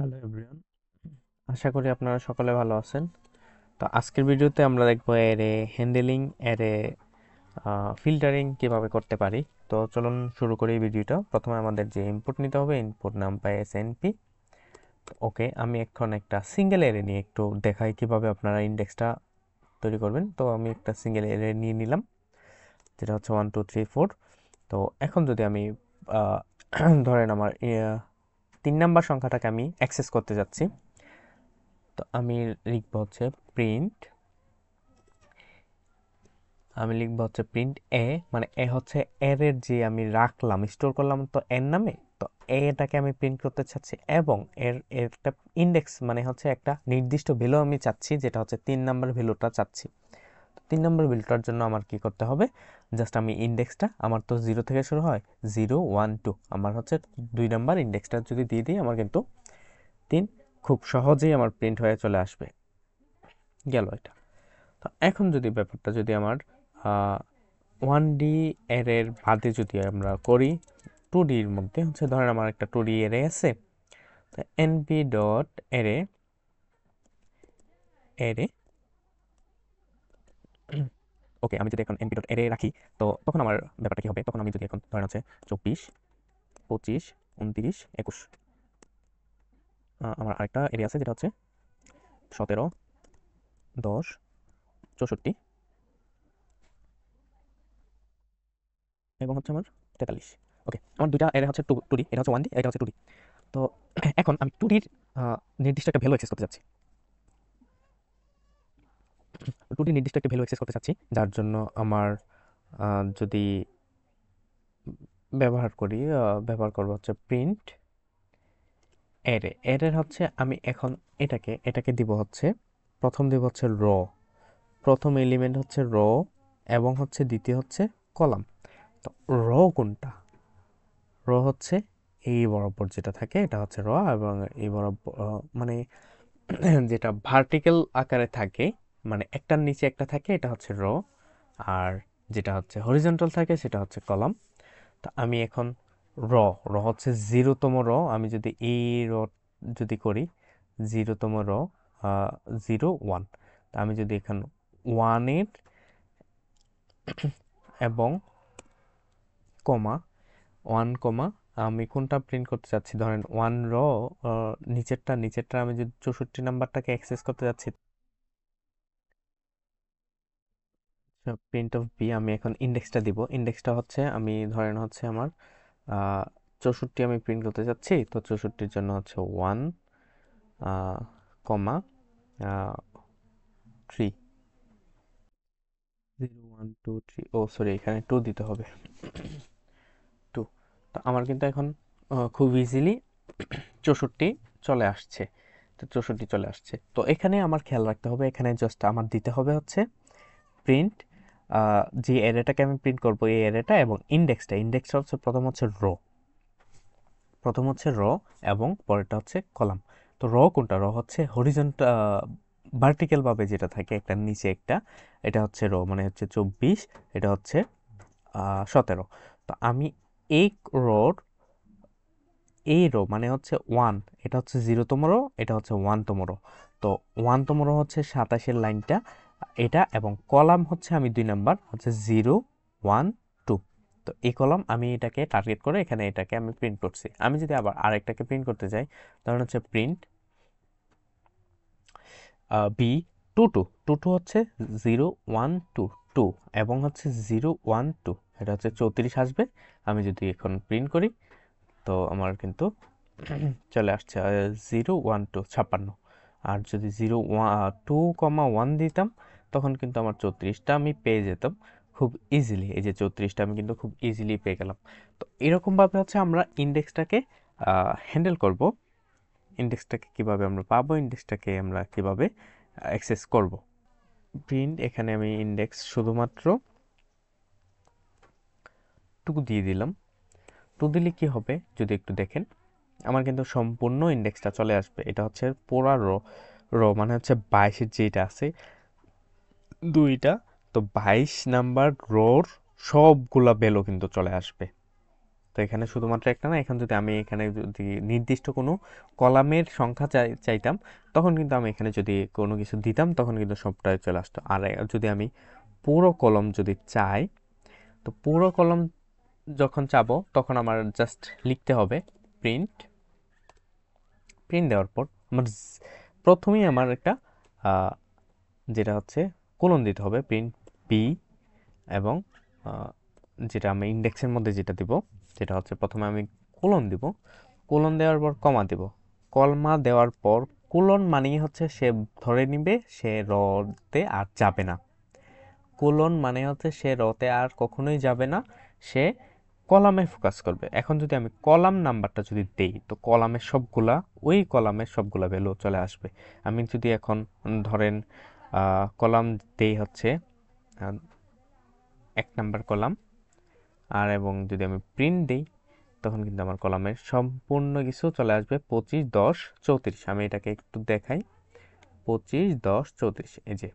Hello everyone, আশা করি আপনারা সকলে ভালো আছেন। তো আজকের ভিডিওতে আমরা দেখব অ্যারে হ্যান্ডেলিং, অ্যারে ফিল্টারিং কিভাবে করতে পারি। তো চলুন শুরু করি ভিডিওটা। প্রথমে আমাদের যে ইনপুট নিতে হবে, ইনপুট নাম পাই এসএনপি। ওকে, আমি এখন একটা সিঙ্গেল অ্যারে নিয়ে একটু দেখাই কিভাবে আপনারা ইন্ডেক্সটা তৈরি করবেন। তো আমি একটা সিঙ্গেল অ্যারে নিয়ে নিলাম, যেটা হচ্ছে 1 2 3 4। তো এখন যদি আমি আহ, ধরেন আমার 3 নাম্বার সংখ্যাটাকে আমি অ্যাক্সেস করতে যাচ্ছি, তো আমি লিখবো হচ্ছে প্রিন্ট, আমি লিখবো হচ্ছে প্রিন্ট এ, মানে এ হচ্ছে এর এর যে আমি রাখলাম স্টোর করলাম তো এর নামে, তো এটাকে আমি প্রিন্ট করতে চাচ্ছি এবং এর একটা ইন্ডেক্স মানে হচ্ছে একটা নির্দিষ্ট ভ্যালু আমি চাচ্ছি, যেটা হচ্ছে 3 নাম্বার ভ্যালুটা চাচ্ছি। তো 3 নাম্বার ভ্যালুটার জন্য আমার কি করতে হবে, জাস্ট আমি ইন্ডেক্সটা, আমার তো 0 থেকে শুরু হয়, 0 1 2, আমার হচ্ছে 2 নাম্বার ইন্ডেক্সটা যদি দিয়ে দিই আমার কিন্তু 3 খুব সহজেই আমার প্রিন্ট হয়ে চলে আসবে। গেল এটা। তো এখন যদি ব্যাপারটা যদি আমার 1D অ্যারের বাদে যদি আমরা করি, 2Dর মধ্যে হচ্ছে ধরেন আমার একটা 2D অ্যারে আছে, তো এনপি ডট অ্যারে অ্যারে ওকে, আমি যদি এখন এনপি ডট অ্যারে রাখি, তো তখন আমার ব্যাপারটা কি হবে, তখন আমি যদি এখন ধরেন হচ্ছে 24 25 29 21, আমার আরেকটা এরিয়া আছে যেটা হচ্ছে 17 10 64 এবং হচ্ছে আমার 43। ওকে, আমার দুইটা এরিয়া হচ্ছে 2D, এটা হচ্ছে 1D, এটা হচ্ছে 2D। তো এখন আমি 2Dর নির্দিষ্ট একটা ভ্যালু অ্যাক্সেস করতে যাচ্ছি, 2D নির্দিষ্ট একটা ভ্যালু অ্যাক্সেস করতে চাচ্ছি, যার জন্য আমার যদি ব্যবহার করব হচ্ছে প্রিন্ট অ্যারে। অ্যারের হচ্ছে আমি এখন এটাকে দিব হচ্ছে, প্রথম দিব হচ্ছে র, প্রথম এলিমেন্ট হচ্ছে র এবং হচ্ছে দ্বিতীয় হচ্ছে কলাম। তো র কোনটা, র হচ্ছে এই বরাবর যেটা থাকে এটা হচ্ছে র, এবং এই বরাবর মানে যেটা ভার্টিক্যাল আকারে থাকে, মানে একটার নিচে একটা থাকে, এটা হচ্ছে র। আর যেটা হচ্ছে হরিজন্টাল থাকে সেটা হচ্ছে কলাম। তো আমি এখন র, র হচ্ছে 0তম র, আমি যদি এই র যদি করি 0তম র, 0 1, তা আমি যদি এখানে 1-এর এবং কমা 1 আমি কোনটা প্রিন্ট করতে চাচ্ছি, ধরেন 1 র নিচেরটা আমি যদি 64 নাম্বারটাকে অ্যাক্সেস করতে যাচ্ছি, প্রিন্ট অফ বি, আমি এখন ইন্ডেক্সটা দিব। ইন্ডেক্সটা হচ্ছে আমি ধরেন হচ্ছে আমার 64 আমি প্রিন্ট করতে চাচ্ছি, তো 64-র জন্য হচ্ছে 1 3 0 1 2 3, ও সরি এখানে 2 দিতে হবে, 2। তো আমার কিন্তু এখন খুব ইজিলি 64 চলে আসছে। তো 64 চলে আসছে, তো এখানে আমার খেয়াল রাখতে হবে, এখানে জাস্ট আমার দিতে হবে হচ্ছে প্রিন্ট, যে অ্যারেটাকে আমি প্রিন্ট করব এই অ্যারেটা এবং ইন্ডেক্সটা হচ্ছে প্রথম হচ্ছে র এবং পরেরটা হচ্ছে কলাম। তো র কোনটা, র হচ্ছে হরিজন্টাল ভার্টিক্যাল ভাবে যেটা থাকে একটা নিচে একটা, এটা হচ্ছে র, মানে হচ্ছে 24, এটা হচ্ছে 17। তো আমি এই রোর এই রো মানে হচ্ছে 1, এটা হচ্ছে 0তম রো, এটা হচ্ছে 1তম রো। তো 1তম রো হচ্ছে 27-এর লাইনটা এটা, এবং কলাম হচ্ছে আমি 2 নাম্বার হচ্ছে 0 1 2। তো এই কলাম আমি এটাকে টার্গেট করে এখানে এটাকে আমি প্রিন্ট করছি। আমি যদি আবার আরেকটাকে প্রিন্ট করতে যাই, ধরুন হচ্ছে প্রিন্ট বি 2 2 হচ্ছে 0 1 2 2 এবং হচ্ছে 0 1 2, এটা হচ্ছে 34 আসবে। আমি যদি এখন প্রিন্ট করি, তো আমার কিন্তু চলে আসছে 0 1 2 56। আর যদি 2 1 দিতাম, তখন কিন্তু আমার 34টা আমি পেয়ে যেতাম খুব ইজিলি। এই যে 34টা আমি কিন্তু খুব ইজিলি পেয়ে গেলাম। তো এরকমভাবে হচ্ছে আমরা ইন্ডেক্সটাকে হ্যান্ডেল করব। ইন্ডেক্সটাকে কিভাবে আমরা পাবো, ইন্ডেক্সটাকে আমরা কিভাবে অ্যাক্সেস করব। প্রিন্ট, এখানে আমি ইন্ডেক্স শুধুমাত্র 2 দিয়ে দিলাম। 2 দিলে কি হবে যদি একটু দেখেন, আমার কিন্তু সম্পূর্ণ ইন্ডেক্সটা চলে আসবে। এটা হচ্ছে পুরা রো, মানে হচ্ছে 22-এর যেটা আছে দুইটা, তো 22 নাম্বার রোর সবগুলা ভ্যালু কিন্তু চলে আসবে। তো এখানে শুধুমাত্র একটা না, এখন যদি আমি এখানে যদি নির্দিষ্ট কোনো কলামের সংখ্যা চাইতাম, তখন কিন্তু আমি এখানে যদি কোনো কিছু দিতাম তখন কিন্তু সবটাই চলে আসতো। আর যদি আমি পুরো কলম যদি চাই, তো পুরো কলম যখন চাবো তখন আমার জাস্ট লিখতে হবে প্রিন্ট। প্রিন্ট দেওয়ার পর আমার প্রথমেই আমার একটা যেটা হচ্ছে কোলন দিতে হবে, প্রিন্ট বি। এবং যেটা আমি ইন্ডেক্সের মধ্যে যেটা দিব, যেটা হচ্ছে প্রথমে আমি কোলন দিব, কোলন দেওয়ার পর কমা দিব। কলমা দেওয়ার পর কোলন মানেই হচ্ছে সে ধরে নিবে সে রতে আর যাবে না। কোলন মানে হচ্ছে সে রতে আর কখনোই যাবে না, সে কলামে ফোকাস করবে। এখন যদি আমি কলাম নাম্বারটা যদি দেই, তো কলামের সবগুলা ওই কলামের সবগুলা ভ্যালু চলে আসবে। আমি যদি এখন ধরেন কলাম দেই হচ্ছে 1 নাম্বার কলাম, আর এবং যদি আমি প্রিন্ট দিই তখন কিন্তু আমার কলামের সম্পূর্ণ কিছু চলে আসবে 25, 10, 34। আমি এটাকে একটু দেখাই, 25, 10, 34। এই যে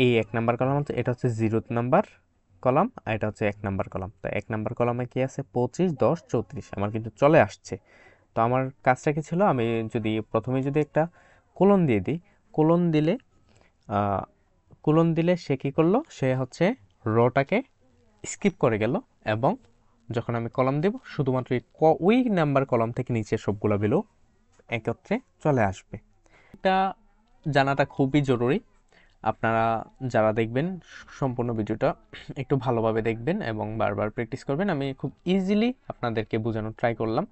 এই 1 নাম্বার কলাম হচ্ছে, এটা হচ্ছে 0 নাম্বার কলাম, আর এটা হচ্ছে 1 নাম্বার কলাম। তো 1 নাম্বার কলামে কি আছে, 25, 10, 34 আমার কিন্তু চলে আসছে। তো আমার কাজটা কি ছিল, আমি যদি প্রথমে যদি একটা কোলন দিয়ে দিই, কোলন দিলে কোলন দিলে সে কি করলো, সে হচ্ছে রটাকে স্কিপ করে গেল, এবং যখন আমি কলাম দেব শুধুমাত্র ওই নাম্বার কলাম থেকে নিচে সবগুলো ভ্যালু একত্রে চলে আসবে। এটা জানাটা খুবই জরুরি। আপনারা যারা দেখবেন সম্পূর্ণ ভিডিওটা একটু ভালোভাবে দেখবেন এবং বারবার প্র্যাকটিস করবেন। আমি খুব ইজিলি আপনাদেরকে বোঝানোর ট্রাই করলাম।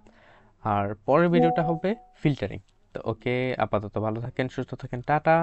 আর পরের ভিডিওটা হবে ফিল্টারিং। তো ওকে, আপাতত ভালো থাকেন, সুস্থ থাকেন, টাটা।